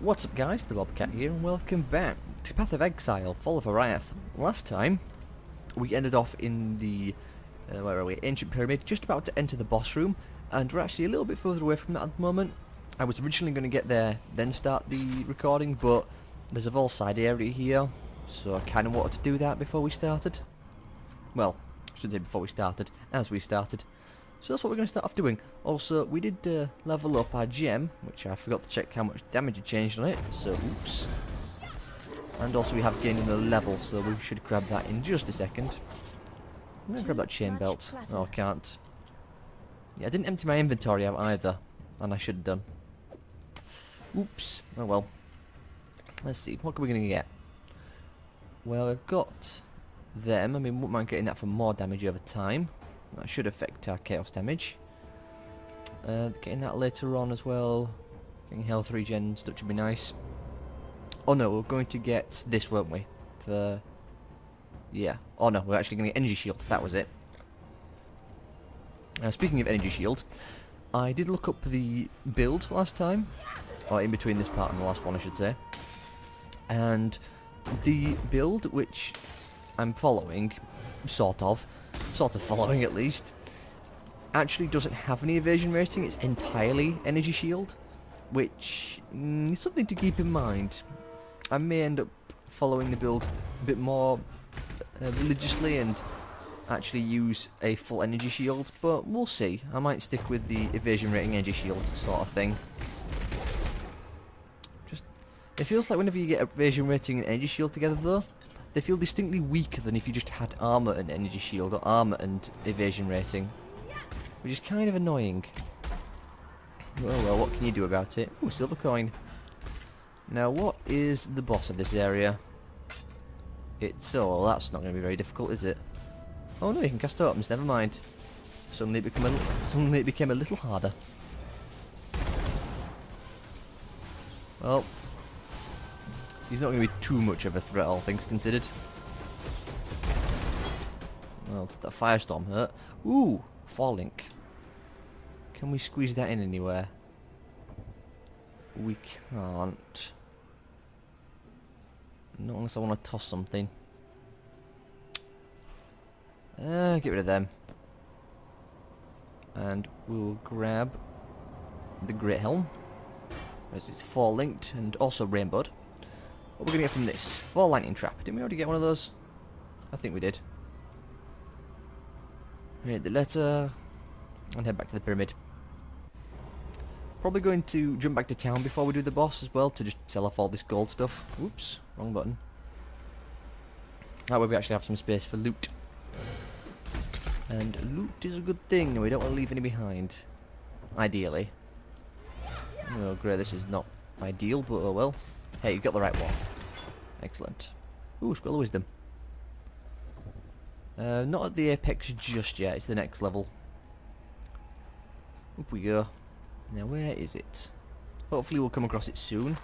What's up guys, the Bobcat here and welcome back to Path of Exile, Fall of Oriath. Last time we ended off in the, where are we, Ancient Pyramid, just about to enter the boss room, and we're actually a little bit further away from that at the moment. I was originally going to get there, then start the recording, but there's a whole side area here, so I kind of wanted to do that before we started. Well, I shouldn't say before we started, as we started. So that's what we're going to start off doing. Also, we did level up our gem, which I forgot to check how much damage had changed on it, so oops. And also we have gained another level, so we should grab that in just a second. I'm going to grab that chain belt. Oh, I can't. Yeah, I didn't empty my inventory out either, and I should have done. Oops. Oh well. Let's see, what are we going to get? Well, I've got them. I mean, wouldn't mind getting that for more damage over time. That should affect our chaos damage. Getting that later on as well. Getting health regen, that should be nice. Oh no, we're going to get this, weren't we? For... yeah. Oh no, we're actually going to get energy shield. That was it. Speaking of energy shield, I did look up the build last time. Or in between this part and the last one, I should say. And the build which I'm following, sort of following at least, actually doesn't have any evasion rating. It's entirely energy shield, which is something to keep in mind. I may end up following the build a bit more religiously and actually use a full energy shield, but we'll see. I might stick with the evasion rating energy shield sort of thing. It feels like whenever you get evasion rating and energy shield together though, they feel distinctly weaker than if you just had armor and energy shield or armor and evasion rating, which is kind of annoying. Well, what can you do about it? Ooh, silver coin. Now, what is the boss of this area? It's... oh, that's not going to be very difficult, is it? Oh no, you can cast items, never mind. Suddenly it became a little harder. Well, he's not going to be too much of a threat, all things considered. Well, that firestorm hurt. Ooh, Link. Can we squeeze that in anywhere? We can't. Not unless I want to toss something. Get rid of them. And we'll grab the Great Helm, as it's linked and also rainbowed. What we're going to get from this? Lightning Trap. Didn't we already get one of those? I think we did. Read the letter and head back to the pyramid. Probably going to jump back to town before we do the boss as well, to just sell off all this gold stuff. Oops, wrong button. That way we actually have some space for loot. And loot is a good thing, and we don't want to leave any behind. Ideally. Oh great, this is not ideal, but oh well. Hey, you got the right one. Excellent. Ooh, Scroll of Wisdom. Not at the apex just yet, it's the next level. Up we go. Now where is it? Hopefully we'll come across it soon.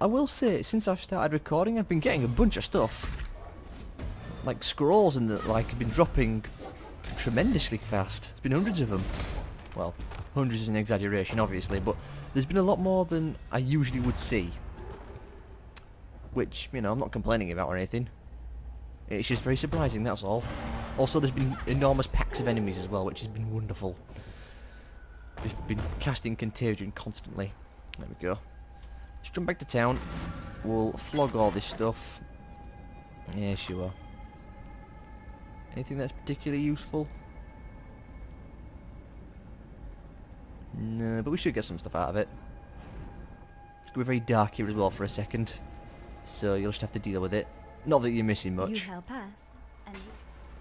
I will say, since I've started recording, I've been getting a bunch of stuff. Like scrolls and the like have been dropping tremendously fast. There's been hundreds of them. Well, hundreds is an exaggeration obviously, but there's been a lot more than I usually would see. Which, you know, I'm not complaining about or anything. It's just very surprising, that's all. Also, there's been enormous packs of enemies as well, which has been wonderful. Just been casting contagion constantly. There we go. Let's jump back to town. We'll flog all this stuff. Yeah, sure. Anything that's particularly useful? No, but we should get some stuff out of it. It's going to be very dark here as well for a second, so you'll just have to deal with it. Not that you're missing much. You help us,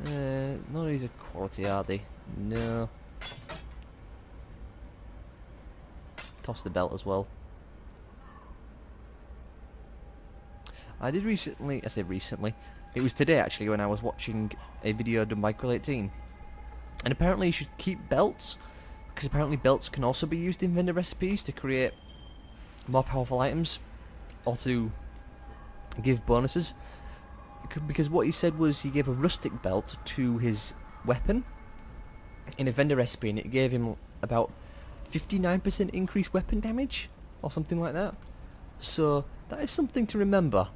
and none of these are quality, are they? No. Toss the belt as well. I did recently, I say recently, it was today actually when I was watching a video done by Quill18. And apparently you should keep belts, because apparently belts can also be used in vendor recipes to create more powerful items, or to give bonuses. Because what he said was he gave a rustic belt to his weapon in a vendor recipe, and it gave him about 59% increased weapon damage, or something like that. So that is something to remember.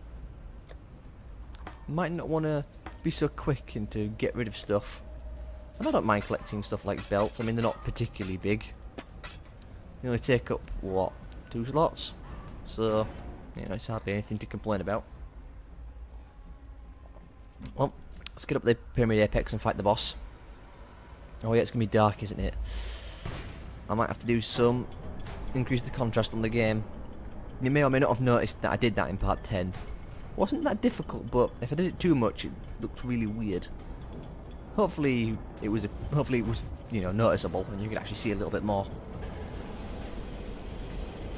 Might not want to be so quick and to get rid of stuff. And I don't mind collecting stuff like belts. I mean, they're not particularly big. They only take up, what, 2 slots? So, you know, it's hardly anything to complain about. Well, let's get up the pyramid apex and fight the boss. Oh yeah, it's going to be dark, isn't it? I might have to do some increase the contrast on the game. You may or may not have noticed that I did that in part 10. Wasn't that difficult, but if I did it too much, it looked really weird. Hopefully it was, you know, noticeable, and you could actually see a little bit more.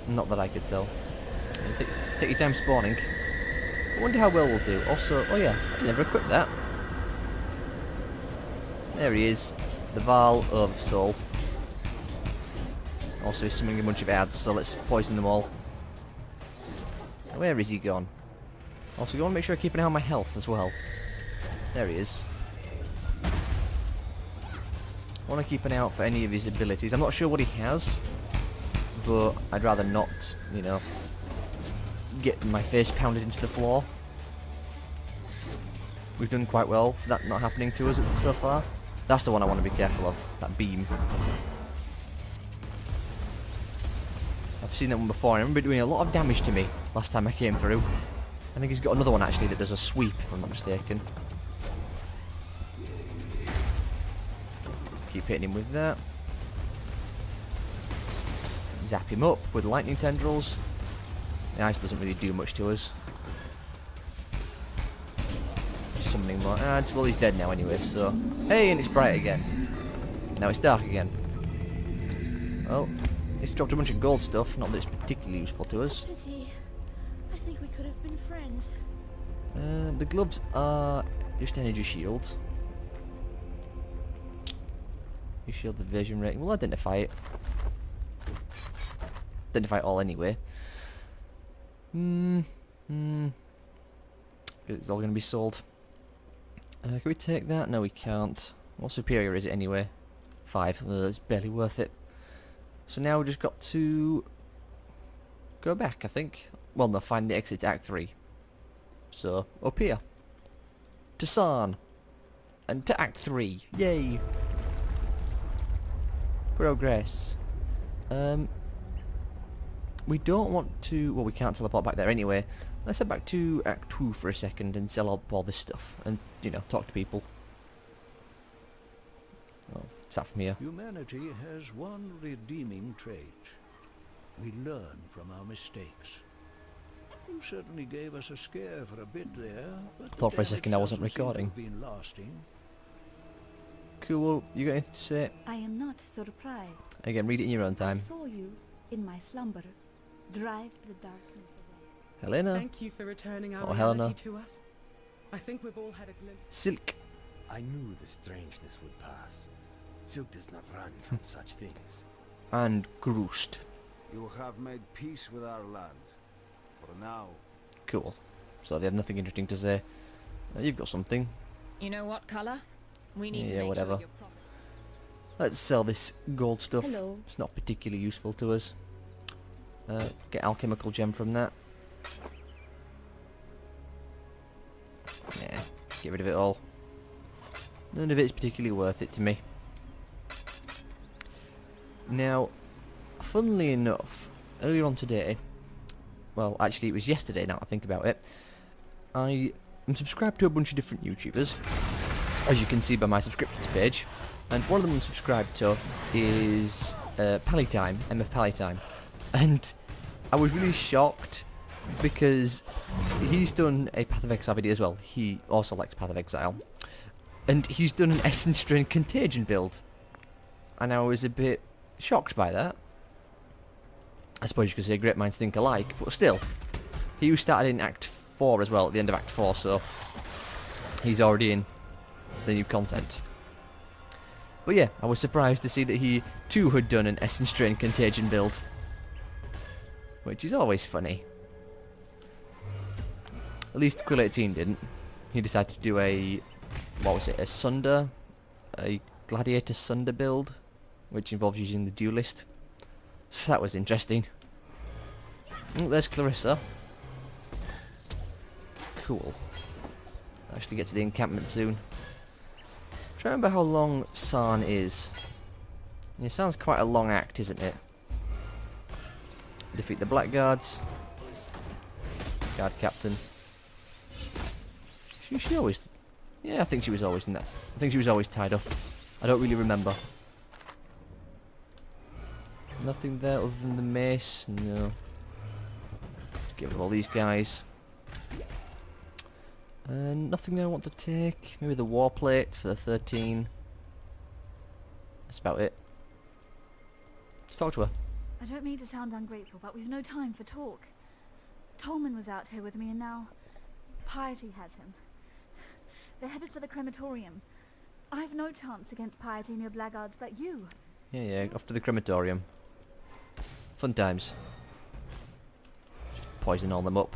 Not that I could tell. Take your time spawning. I wonder how well we'll do. Also, oh yeah, I never equipped that. There he is, the Val of Soul. Also, he's summoning a bunch of ads, so let's poison them all. Where is he gone? Also, you want to make sure I keep an eye on my health as well. There he is. I want to keep an eye out for any of his abilities. I'm not sure what he has, but I'd rather not, you know, get my face pounded into the floor. We've done quite well for that not happening to us so far. That's the one I want to be careful of, that beam. I've seen that one before, and I remember it doing a lot of damage to me last time I came through. I think he's got another one actually that does a sweep, if I'm not mistaken. Keep hitting him with that. Zap him up with lightning tendrils. The ice doesn't really do much to us. Just summoning more ads. Well, he's dead now anyway, so... Hey, and it's bright again. Now it's dark again. Well, it's dropped a bunch of gold stuff, not that it's particularly useful to us. Pity. I think we could have been friends. The gloves are just energy shields. You shield the vision rating. We'll identify it. Identify it all anyway. It's all going to be sold. Can we take that? No, we can't. What superior is it anyway? 5. It's barely worth it. So now we've just got to go back, I think. Well, no, find the exit to Act 3. So, up here. To Sarn. And to Act 3. Yay! Progress. We don't want to... Well, we can't teleport back there anyway. Let's head back to Act 2 for a second and sell up all this stuff. And, you know, talk to people. Oh, it's that from here. Humanity has one redeeming trait. We learn from our mistakes. You certainly gave us a scare for a bit there, but I thought for a second I wasn't recording. been lasting. Cool, you got anything to say? I am not surprised. Again, read it in your own I time. saw you in my slumber. Drive the darkness away. Helena. Thank you for returning our Or reality Helena. to us. I think we've all had a glimpse. Silk. I knew the strangeness would pass. Silk does not run from such things. And Groost. You have made peace with our land. For now. Cool. So they have nothing interesting to say. You've got something. You know what colour? We need to Yeah, make whatever. sure you're proper. Let's sell this gold stuff. Hello. It's not particularly useful to us. Get alchemical gem from that. Yeah, get rid of it all. None of it's particularly worth it to me. Now, funnily enough, earlier on today, well, actually it was yesterday now I think about it, I am subscribed to a bunch of different YouTubers, as you can see by my subscriptions page, and one of them I'm subscribed to is Palitime, MF Palitime, and I was really shocked because he's done a Path of Exile video as well. He also likes Path of Exile, and he's done an Essence Drain Contagion build, and I was a bit shocked by that. I suppose you could say great minds think alike, but still, he started in Act 4 as well, at the end of Act 4, so he's already in the new content. But yeah, I was surprised to see that he too had done an Essence Drain Contagion build, which is always funny. At least Quill 18 didn't. He decided to do a, what was it, a Gladiator Sunder build, which involves using the Duelist. So that was interesting. Oh, there's Clarissa. Cool. Actually get to the encampment soon. Try to remember how long Sarn is. It sounds quite a long act, isn't it? Defeat the blackguards. Guard captain. She always... Yeah, I think she was always in that. I think she was always tied up. I don't really remember. Nothing there other than the mace. No. Let's get rid of all these guys. Nothing I want to take. Maybe the war plate for the 13. That's about it. Let's talk to her. I don't mean to sound ungrateful, but we've no time for talk. Tolman was out here with me and now Piety has him. They're headed for the crematorium. I've no chance against Piety and your blackguards, but you. Yeah, off to the crematorium. Fun times. Poison all them up.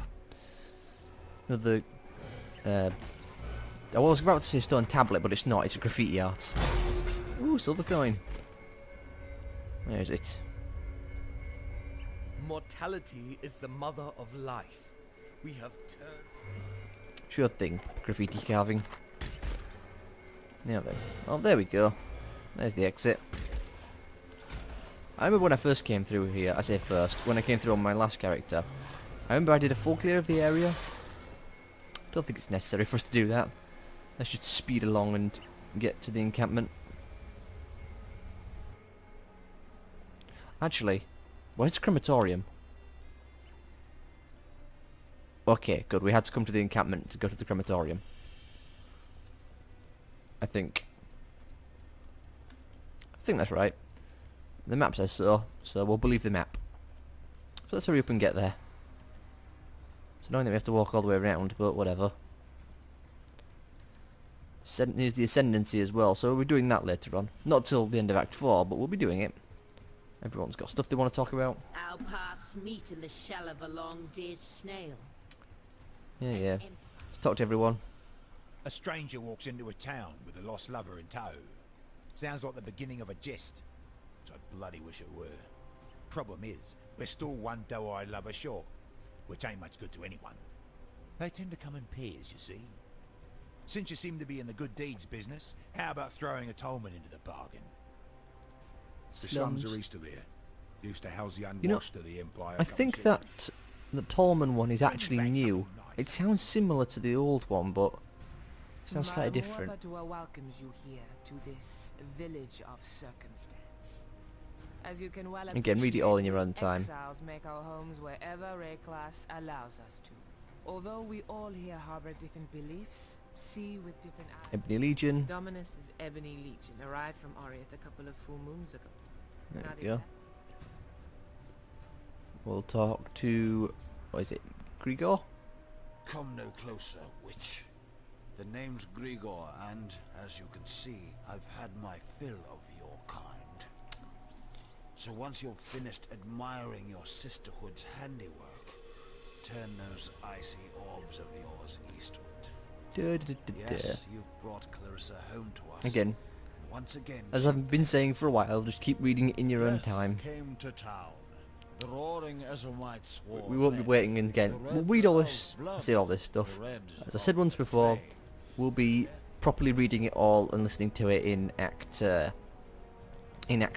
Another... I was about to say stone tablet, but it's not. It's a graffiti art. Ooh, silver coin. There's it. Mortality is the mother of life. We have turned... Sure thing. Graffiti carving. Now then. Oh, there we go. There's the exit. I remember when I first came through here, I say first, when I came through on my last character, I remember I did a full clear of the area. Don't think it's necessary for us to do that. Let's just speed along and get to the encampment. Actually, where's the crematorium? Okay, good. We had to come to the encampment to go to the crematorium. I think that's right. The map says so, so we'll believe the map. So let's hurry up and get there. It's annoying that we have to walk all the way around, but whatever. Here's the Ascendancy as well, so we'll be doing that later on. Not till the end of Act 4, but we'll be doing it. Everyone's got stuff they want to talk about. Our paths meet in the shell of a long dead snail. Yeah. Let's talk to everyone. A stranger walks into a town with a lost lover in tow. Sounds like the beginning of a jest, which I bloody wish it were. Problem is, we're still one doe-eyed lover short, which ain't much good to anyone. They tend to come in pairs, you see. Since you seem to be in the good deeds business, how about throwing a Tolman into the bargain? The slums are east of here. Used to house the unwashed of the Empire. I think that the Tolman one is actually new. It sounds similar to the old one, but it sounds slightly different. Welcomes you here to this village of circumstance. As you can well Again, read it all in your own time. Exiles make our homes wherever Wraeclast allows us to. Although we all here harbor different beliefs, see with different eyes. Ebony Legion. Dominus is Ebony Legion, arrived from Oriath a couple of full moons ago. There Not we go. even We'll talk to... what is it? Grigor? Come no closer, witch. The name's Grigor, and as you can see, I've had my fill of your kind. So once you've finished admiring your sisterhood's handiwork, turn those icy orbs of yours eastward. Yes, you've brought Clarissa home to us. Again. And once again, As I've been saying for a while, just keep reading it in your own time. came to town. The roaring Ezomite swore. We won't be waiting again. We'll read all this, say all this stuff. As I said once before, we'll be properly reading it all and listening to it in Act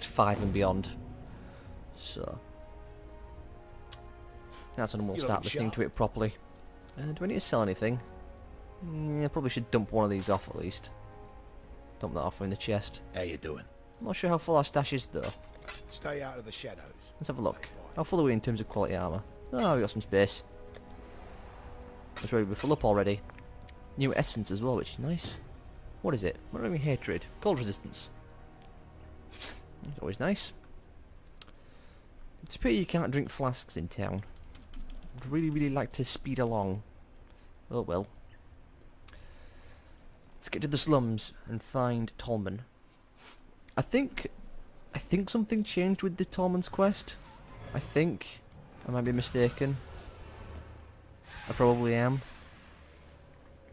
5 and beyond. So that's when we'll start listening to it properly. Do I need to sell anything? Yeah, probably should dump one of these off at least. Dump that off in the chest. How you doing? I'm not sure how full our stash is though. Stay out of the shadows. Let's have a look. How full are we in terms of quality armour? Oh, we got some space. That's ready to be full up already. New essence as well, which is nice. What is it? What are we? Hatred. Cold resistance. It's always nice. It's a pity you can't drink flasks in town. I'd really like to speed along. Oh well. Let's get to the slums and find Tolman. I think something changed with the Tolman's quest. I think. I might be mistaken. I probably am.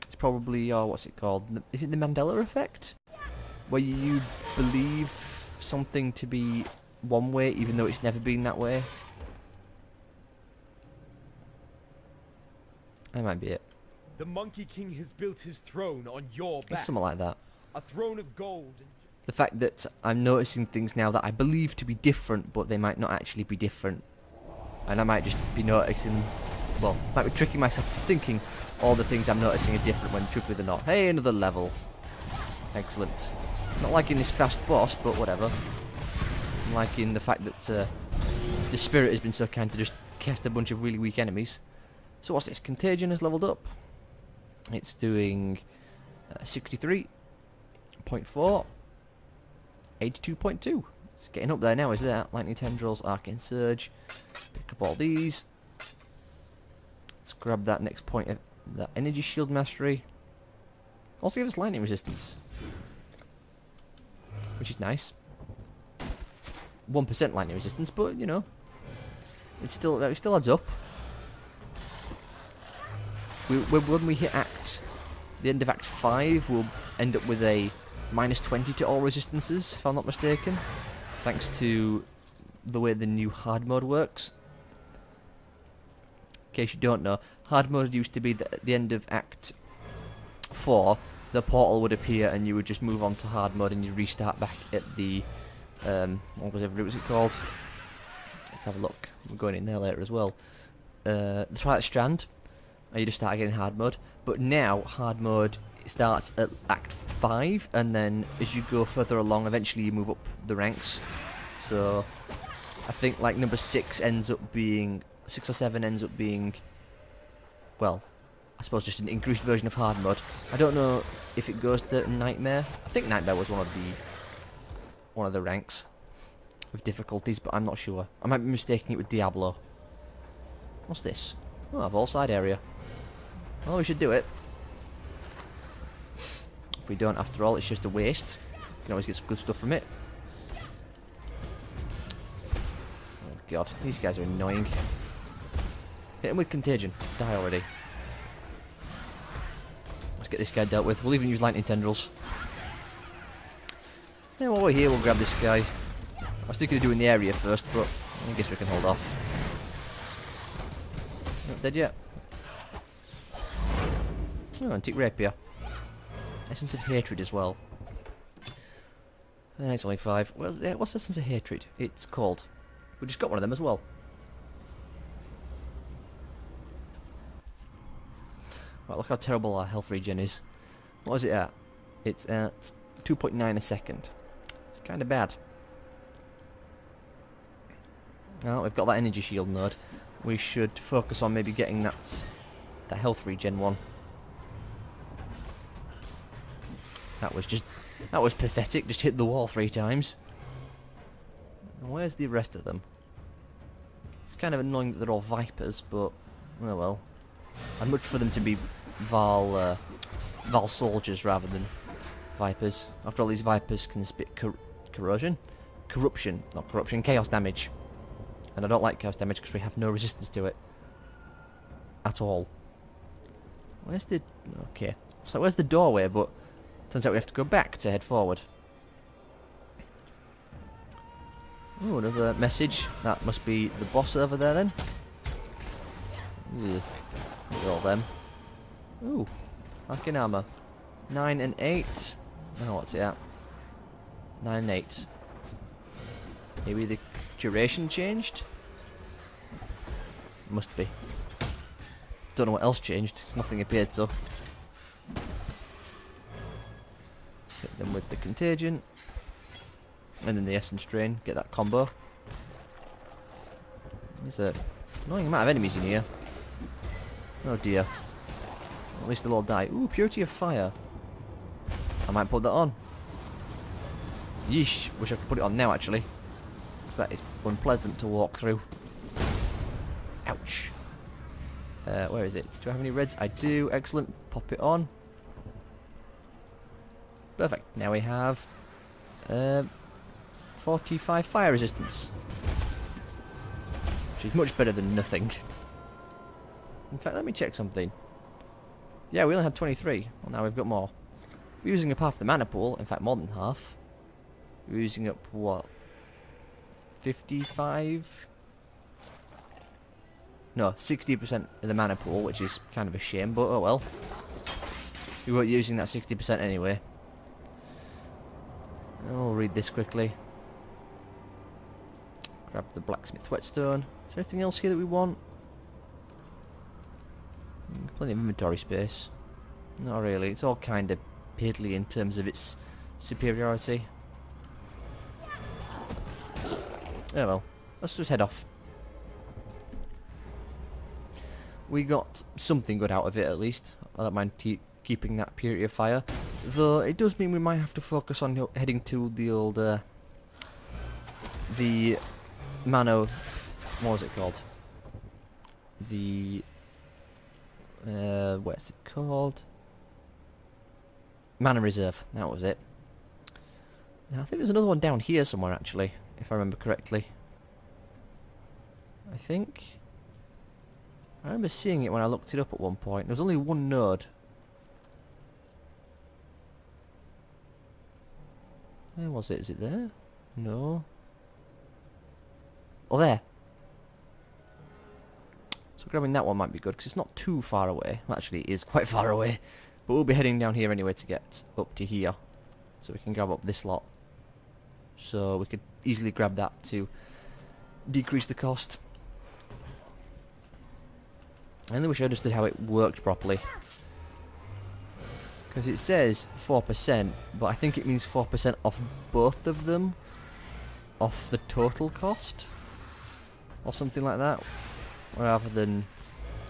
It's probably, what's it called? Is it the Mandela effect? Where you believe something to be one way even though it's never been that way? That might be it. The Monkey King has built his throne on your back. It's something like that. A throne of gold. The fact that I'm noticing things now that I believe to be different, but they might not actually be different. And I might just be noticing, well, might be tricking myself into thinking all the things I'm noticing are different when truthfully they're not. Hey, another level. Excellent. Not liking this fast boss, but whatever. I'm liking the fact that the spirit has been so kind to just cast a bunch of really weak enemies. So what's this? Contagion has leveled up. It's doing 63.4. 82.2. It's getting up there now, is that? Lightning Tendrils, Arcane Surge. Pick up all these. Let's grab that next point of that Energy Shield Mastery. Also give us lightning resistance, which is nice. 1% lightning resistance, but you know, it still adds up. When we hit the end of Act 5, we'll end up with a -20 to all resistances, if I'm not mistaken, thanks to the way the new hard mode works. In case you don't know, hard mode used to be that at the end of Act 4, the portal would appear and you would just move on to hard mode and you restart back at the, what was it called? Let's have a look. We're going in there later as well. The Twilight Strand, and you just start again in hard mode. But now, hard mode starts at Act 5, and then as you go further along, eventually you move up the ranks. So, I think like number 6 ends up being, 6 or 7 ends up being, well, I suppose just an increased version of hard mode. I don't know if it goes to Nightmare. I think Nightmare was one of the ranks of difficulties, but I'm not sure. I might be mistaking it with Diablo. What's this? Oh, a vault side area. Well, we should do it. If we don't, after all, it's just a waste. You can always get some good stuff from it. Oh god, these guys are annoying. Hit him with contagion. Die already. Let's get this guy dealt with. We'll even use lightning tendrils. Yeah, while we're here, we'll grab this guy. I was thinking of doing the area first, but I guess we can hold off. Not dead yet. Oh, antique rapier. Essence of hatred as well. It's only 5. Well, yeah, what's Essence of hatred? It's called. We just got one of them as well. Right, look how terrible our health regen is. What is it at? It's at 2.9 a second. It's kind of bad. Now we've got that energy shield node. We should focus on maybe getting that health regen one. That was pathetic. Just hit the wall 3 times. And where's the rest of them? It's kind of annoying that they're all vipers, but oh well. I'd much prefer them to be Val soldiers rather than vipers. After all, these vipers can spit corrosion, corruption, not corruption, chaos damage. And I don't like chaos damage because we have no resistance to it at all. Where's the... okay. So where's the doorway, but turns out we have to go back to head forward. Oh, another message. That must be the boss over there then. Ugh. Look at all them. Ooh. Arcane armor. 9 and 8. Oh, what's it at? 9 and 8. Maybe the duration changed? Must be. Don't know what else changed. Nothing appeared to. Hit them with the contagion. And then the essence drain. Get that combo. There's a annoying amount of enemies in here. Oh dear. At least they'll all die. Ooh, purity of fire. I might put that on. Yeesh. Wish I could put it on now actually. Because that is unpleasant to walk through. Ouch. Where is it? Do I have any reds? I do. Excellent. Pop it on. Perfect. Now we have 45 fire resistance. Which is much better than nothing. In fact, let me check something. Yeah, we only had 23. Well, now we've got more. We're using up half the mana pool. In fact, more than half. We're using up, what? 55? No, 60% of the mana pool, which is kind of a shame, but oh well. We weren't using that 60% anyway. I'll read this quickly. Grab the blacksmith whetstone. Is there anything else here that we want? Plenty of inventory space. Not really. It's all kind of piddly in terms of its superiority. Oh well. Let's just head off. We got something good out of it at least. I don't mind keeping that purity of fire. Though it does mean we might have to focus on heading to the old... the... Mano... What was it called? The... what's it called? Mana Reserve. That was it. Now I think there's another one down here somewhere actually, if I remember correctly. I think... I remember seeing it when I looked it up at one point. There was only one node. Where was it? Is it there? No. Oh, there. So grabbing that one might be good, because it's not too far away. Well, actually, it is quite far away. But we'll be heading down here anyway to get up to here. So we can grab up this lot. So we could easily grab that to decrease the cost. I only wish I understood how it worked properly. Because it says 4%, but I think it means 4% off both of them. Off the total cost. Or something like that. Rather than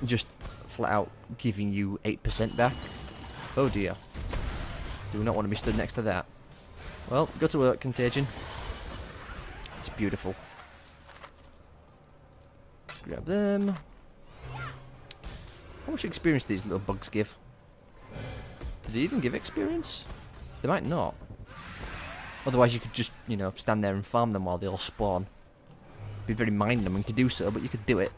just flat out giving you 8% back. Oh dear. Do not want to be stood next to that. Well, go to work, Contagion. It's beautiful. Grab them. How much experience do these little bugs give? Do they even give experience? They might not. Otherwise you could just, you know, stand there and farm them while they all spawn. It'd be very mind-numbing to do so, but you could do it.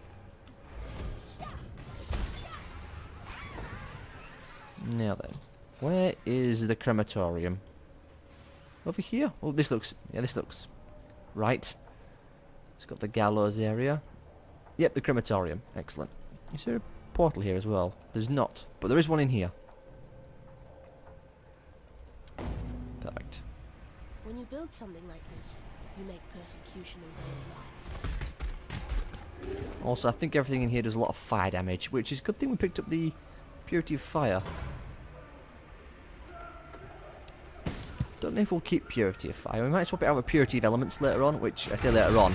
Now then, where is the crematorium? Over here? Oh, this looks... yeah, this looks... right. It's got the gallows area. Yep, the crematorium. Excellent. Is there a portal here as well? There's not, but there is one in here. Perfect. When you build something like this, you make persecution a way of life. Also, I think everything in here does a lot of fire damage, which is a good thing we picked up the purity of fire. Don't know if we'll keep purity of fire. We might swap it out with purity of elements later on, which I say later on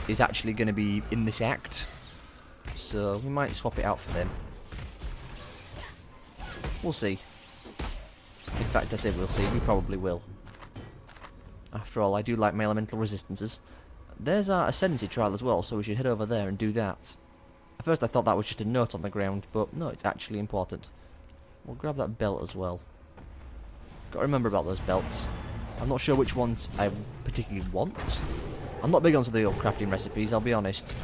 is actually going to be in this act. So we might swap it out for them. We'll see. In fact, I say we'll see. We probably will. After all, I do like my elemental resistances. There's our ascendancy trial as well, so we should head over there and do that. At first I thought that was just a note on the ground, but no, it's actually important. We'll grab that belt as well. Got to remember about those belts. I'm not sure which ones I particularly want. I'm not big onto the old crafting recipes, I'll be honest.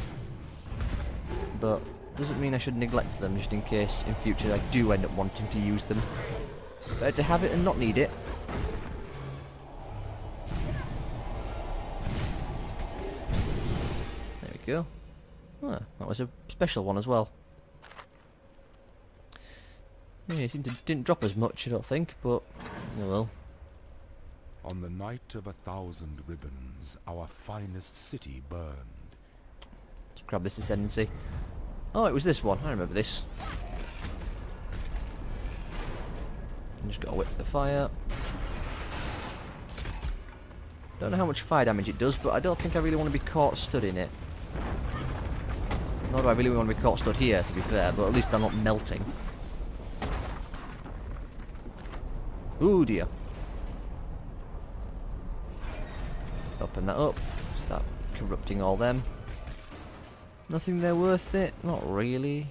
But doesn't mean I should neglect them just in case in future I do end up wanting to use them. Better to have it and not need it. There we go. Ah, that was a special one as well. Yeah, it didn't drop as much, I don't think, but oh well. On the night of 1,000 ribbons, our finest city burned. Let's grab this ascendancy. Oh, it was this one. I remember this. Just got to wait for the fire. Don't know how much fire damage it does, but I don't think I really want to be caught stood in it. Nor do I really want to be caught stood here, to be fair, but at least I'm not melting. Ooh dear. Open that up. Start corrupting all them. Nothing there worth it? Not really.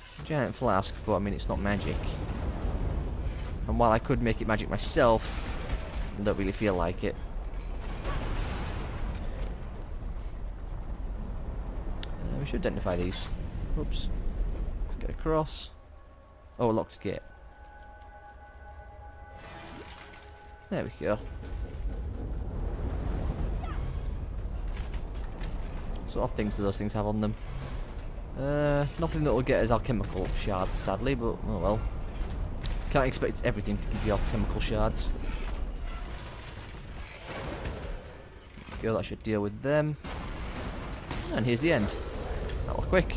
It's a giant flask, but I mean it's not magic. And while I could make it magic myself, I don't really feel like it. We should identify these. Oops. Let's get across. Oh, a locked gate. There we go. sort of things do those things have on them? Nothing that will get us alchemical shards, sadly, but oh well. Can't expect everything to give you alchemical shards. Go, that should deal with them. And here's the end. That was quick.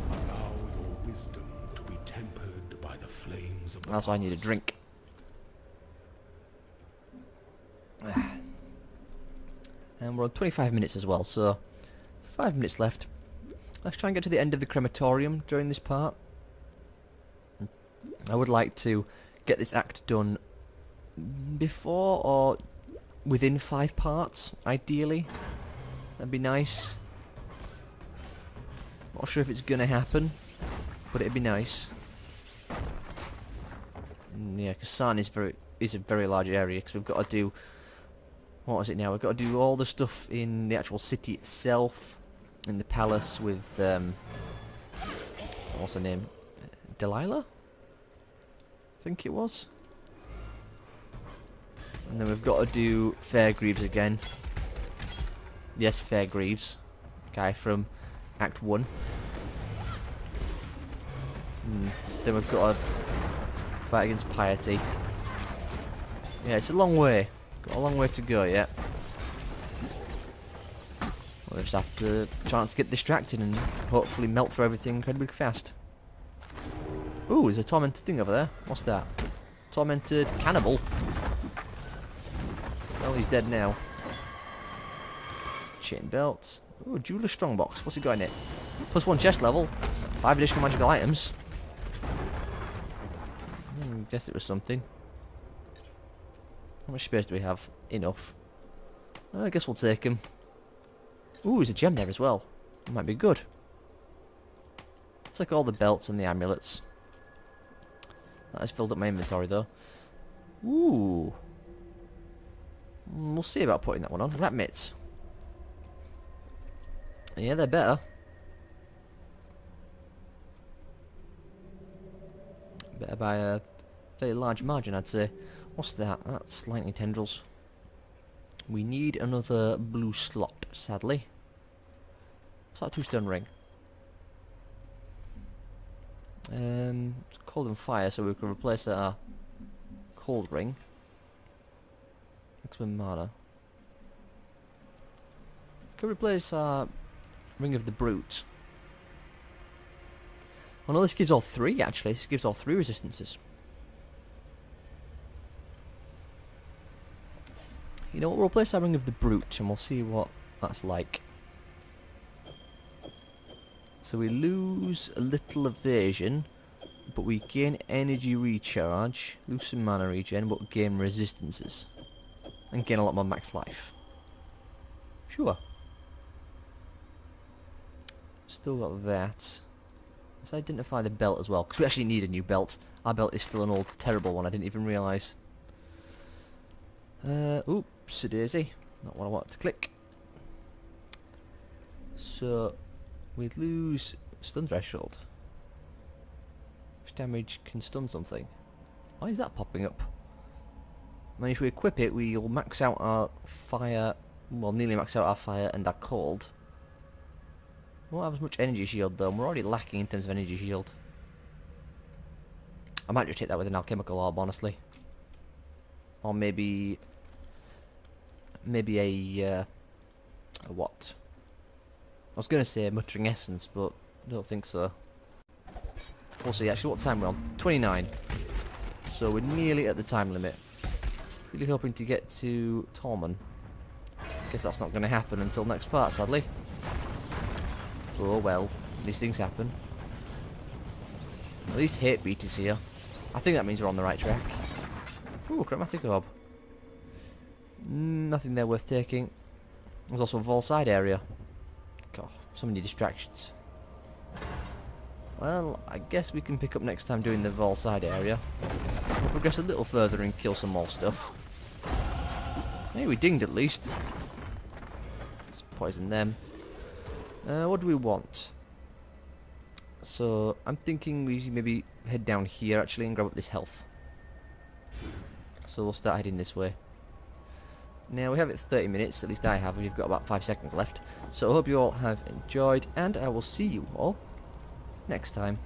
Allow your wisdom to be tempered by the flames of the That's why I need a past. drink. And we're on 25 minutes as well, so 5 minutes left. Let's try and get to the end of the crematorium during this part. I would like to get this act done before or within 5 parts, ideally. That'd be nice. Not sure if it's gonna happen, but it'd be nice. Yeah, because San is a very large area, because we've got to do... What is it now? We've got to do all the stuff in the actual city itself, in the palace with, what's her name? Delilah? I think it was. And then we've got to do Fairgreaves again. Yes, Fairgreaves. Guy from Act 1. Then we've got to fight against Piety. Yeah, it's a long way. Got a long way to go yet. We'll just have to try not to get distracted and hopefully melt through everything incredibly fast. Ooh, there's a tormented thing over there. What's that? Tormented cannibal. Well, he's dead now. Chain belt. Ooh, jeweler strongbox. What's it got in it? +1 chest level. 5 additional magical items. Guess it was something. How much space do we have? Enough. I guess we'll take him. Ooh, there's a gem there as well. That might be good. Take all the belts and the amulets. That has filled up my inventory though. Ooh. We'll see about putting that one on. Rat mitts. Yeah, they're better. Better by a very large margin, I'd say. What's that? That's lightning tendrils. We need another blue slot, sadly. What's that 2-stone ring? It's cold and fire, so we can replace our cold ring. X-Men mana. Can replace our ring of the brute. Oh no, this gives all 3 actually. This gives all 3 resistances. You know what, we'll replace our ring of the brute and we'll see what that's like. So we lose a little evasion, but we gain energy recharge, lose some mana regen, but gain resistances. And gain a lot more max life. Sure. Still got that. Let's identify the belt as well, because we actually need a new belt. Our belt is still an old terrible one, I didn't even realise. Oops, daisy. Not what I wanted to click. So, we'd lose stun threshold. Which damage can stun something? Why is that popping up? I mean, if we equip it, we'll max out our fire. Well, nearly max out our fire and our cold. We won't have as much energy shield though, and we're already lacking in terms of energy shield. I might just hit that with an alchemical orb, honestly. Or maybe a what? I was going to say a muttering essence, but I don't think so. We'll see. Actually, what time we're on? 29. So we're nearly at the time limit. Really hoping to get to Tormund. Guess that's not going to happen until next part, sadly. Oh well, these things happen. At least Hatebeat is here. I think that means we're on the right track. Ooh, chromatic orb. Nothing there worth taking. There's also a Vol side area. God, so many distractions. Well, I guess we can pick up next time doing the Vol side area. We'll progress a little further and kill some more stuff. Hey, we dinged at least. Let's poison them. What do we want? So, I'm thinking we should maybe head down here actually and grab up this health. So we'll start heading this way. Now we have it 30 minutes, at least I have, and we've got about 5 seconds left. So I hope you all have enjoyed, and I will see you all next time.